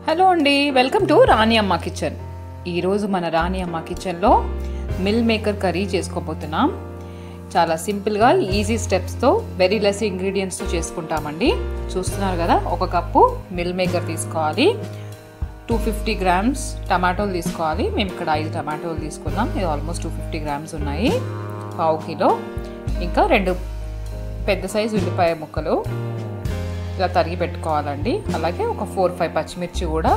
Hello అండి, welcome to Rani Amma kitchen. ఈరోజు మన రాణి అమ్మ కిచెన్లో మిల్ మేకర్ కర్రీ చేసుకోబోతున్నాం. చాలా సింపుల్గా ఈజీ స్టెప్స్తో వెరీ లెస్ ఇంగ్రీడియంట్స్తో చేసుకుంటామండి. చూస్తున్నారు కదా, ఒక కప్పు మిల్ మేకర్ తీసుకోవాలి, 250 గ్రామ్స్ టమాటోలు తీసుకోవాలి. మేము ఇక్కడ 5 టమాటోలు తీసుకున్నాం, ఇది ఆల్మోస్ట్ 250 గ్రామ్స్ ఉన్నాయి. 1/2 కిలో. ఇంకా 2 పెద్ద సైజు ఉల్లిపాయ ముక్కలు ఇలా తరిగి పెట్టుకోవాలండి. అలాగే ఒక 4-5 పచ్చిమిర్చి కూడా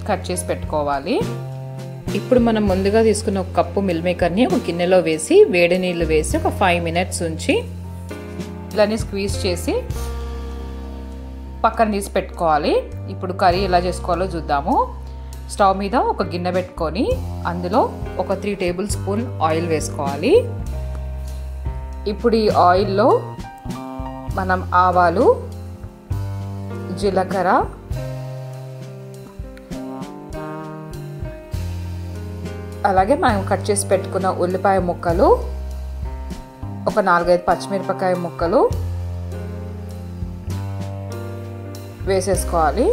కట్ చేసి పెట్టుకోవాలి. ఇప్పుడు మనం ముందుగా తీసుకున్న ఒక కప్పు మిల్ మేకర్ని ఒక గిన్నెలో వేసి వేడి నీళ్ళు వేసి ఒక 5 మినిట్స్ ఉంచి ఇలానే స్క్వీజ్ చేసి పక్కన తీసి పెట్టుకోవాలి. ఇప్పుడు కర్రీ ఎలా చేసుకోవాలో చూద్దాము. స్టవ్ మీద ఒక గిన్నె పెట్టుకొని అందులో ఒక 3 టేబుల్ స్పూన్ ఆయిల్ వేసుకోవాలి. ఇప్పుడు ఈ ఆయిల్లో మనం ఆవాలు, జీలకర్ర, అలాగే మనం కట్ చేసి పెట్టుకున్న ఉల్లిపాయ ముక్కలు, ఒక 4-5 పచ్చిమిరపకాయ ముక్కలు వేసేసుకోవాలి.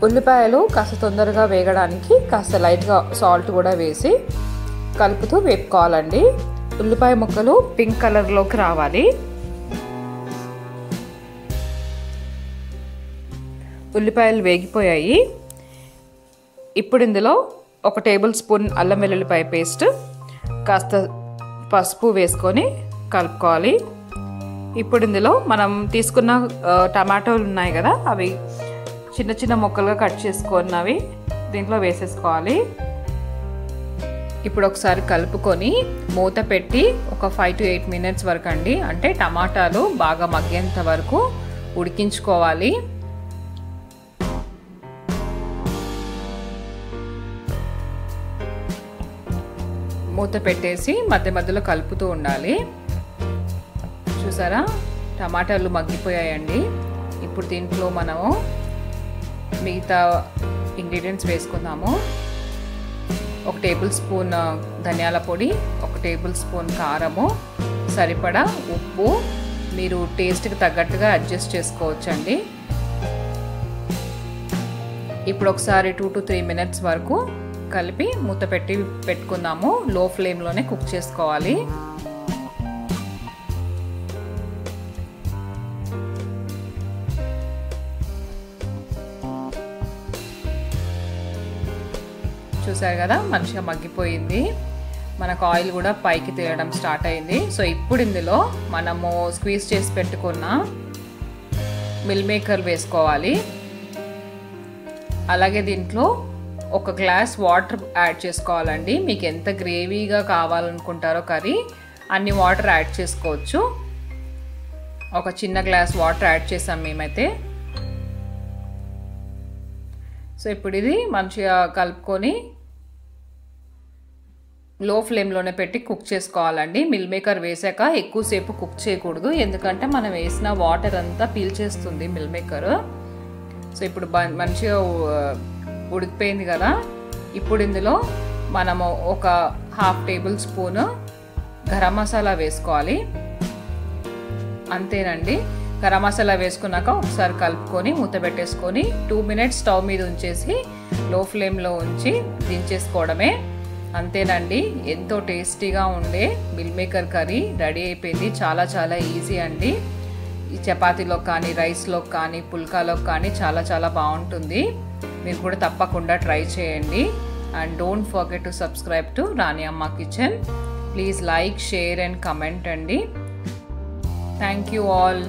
ఉల్లిపాయలు కాస్త తొందరగా వేగడానికి కాస్త లైట్గా సాల్ట్ కూడా వేసి కలుపుతూ వేపుకోవాలండి. ఉల్లిపాయ ముక్కలు పింక్ కలర్లోకి రావాలి. ఉల్లిపాయలు వేగిపోయాయి. ఇప్పుడు ఇందులో ఒక టేబుల్ స్పూన్ అల్లం వెల్లుల్లిపాయ పేస్ట్, కాస్త పసుపు వేసుకొని కలుపుకోవాలి. ఇప్పుడు ఇందులో మనం తీసుకున్న టమాటోలు ఉన్నాయి కదా, అవి చిన్న చిన్న ముక్కలుగా కట్ చేసుకున్నవి దీంట్లో వేసేసుకోవాలి. ఇప్పుడు ఒకసారి కలుపుకొని మూత పెట్టి ఒక 5 to 8 మినిట్స్ వరకు అండి, అంటే టమాటాలు బాగా మగ్గేంత వరకు ఉడికించుకోవాలి. మూత పెట్టేసి మధ్య మధ్యలో కలుపుతూ ఉండాలి. చూసారా, టమాటాలు మగ్గిపోయాయండి. ఇప్పుడు దీంట్లో మనము మిగతా ఇంగ్రీడియంట్స్ వేసుకుందాము. 1 టేబుల్ స్పూన్ ధనియాల పొడి, 1 టేబుల్ స్పూన్ కారము, సరిపడా ఉప్పు మీరు టేస్ట్కి తగ్గట్టుగా అడ్జస్ట్ చేసుకోవచ్చండి. ఇప్పుడు ఒకసారి 2 to 3 మినిట్స్ వరకు కలిపి మూత పెట్టుకుందాము. లో ఫ్లేమ్లోనే కుక్ చేసుకోవాలి. చూసారు కదా, మంచిగా మగ్గిపోయింది. మనకు ఆయిల్ కూడా పైకి తేయడం స్టార్ట్ అయింది. సో ఇప్పుడు ఇందులో మనము స్క్వీజ్ చేసి పెట్టుకున్న మిల్ మేకర్ వేసుకోవాలి. అలాగే దీంట్లో 1 గ్లాస్ వాటర్ యాడ్ చేసుకోవాలండి. మీకు ఎంత గ్రేవీగా కావాలనుకుంటారో కర్రీ అన్ని వాటర్ యాడ్ చేసుకోవచ్చు. ఒక చిన్న గ్లాస్ వాటర్ యాడ్ చేసాం మేమైతే. సో ఇప్పుడు ఇది మంచిగా కలుపుకొని లో ఫ్లేమ్లోనే పెట్టి కుక్ చేసుకోవాలండి. మిల్ మేకర్ వేసాక ఎక్కువసేపు కుక్ చేయకూడదు, ఎందుకంటే మనం వేసిన వాటర్ అంతా పీల్చేస్తుంది మిల్ మేకర్. సో ఇప్పుడు మంచిగా ఉడికిపోయింది కదా. ఇప్పుడు ఇందులో మనము ఒక 1/2 టేబుల్ స్పూన్ గరం మసాలా వేసుకోవాలి. అంతేనండి. గరం మసాలా వేసుకున్నాక ఒకసారి కలుపుకొని మూత పెట్టేసుకొని 2 మినిట్స్ స్టవ్ మీద ఉంచేసి లో ఫ్లేమ్లో ఉంచి దించేసుకోవడమే. అంతేనండి, ఎంతో టేస్టీగా ఉండే మిల్ మేకర్ కర్రీ రెడీ అయిపోయింది. చాలా చాలా ఈజీ అండి. ఈ చపాతీలో కానీ, రైస్లో కానీ, పుల్కాలో కానీ చాలా చాలా బాగుంటుంది. మీరు కూడా తప్పకుండా ట్రై చేయండి. And don't forget to subscribe to Rani Amma kitchen. Please like, share and comment అండి. Thank you all.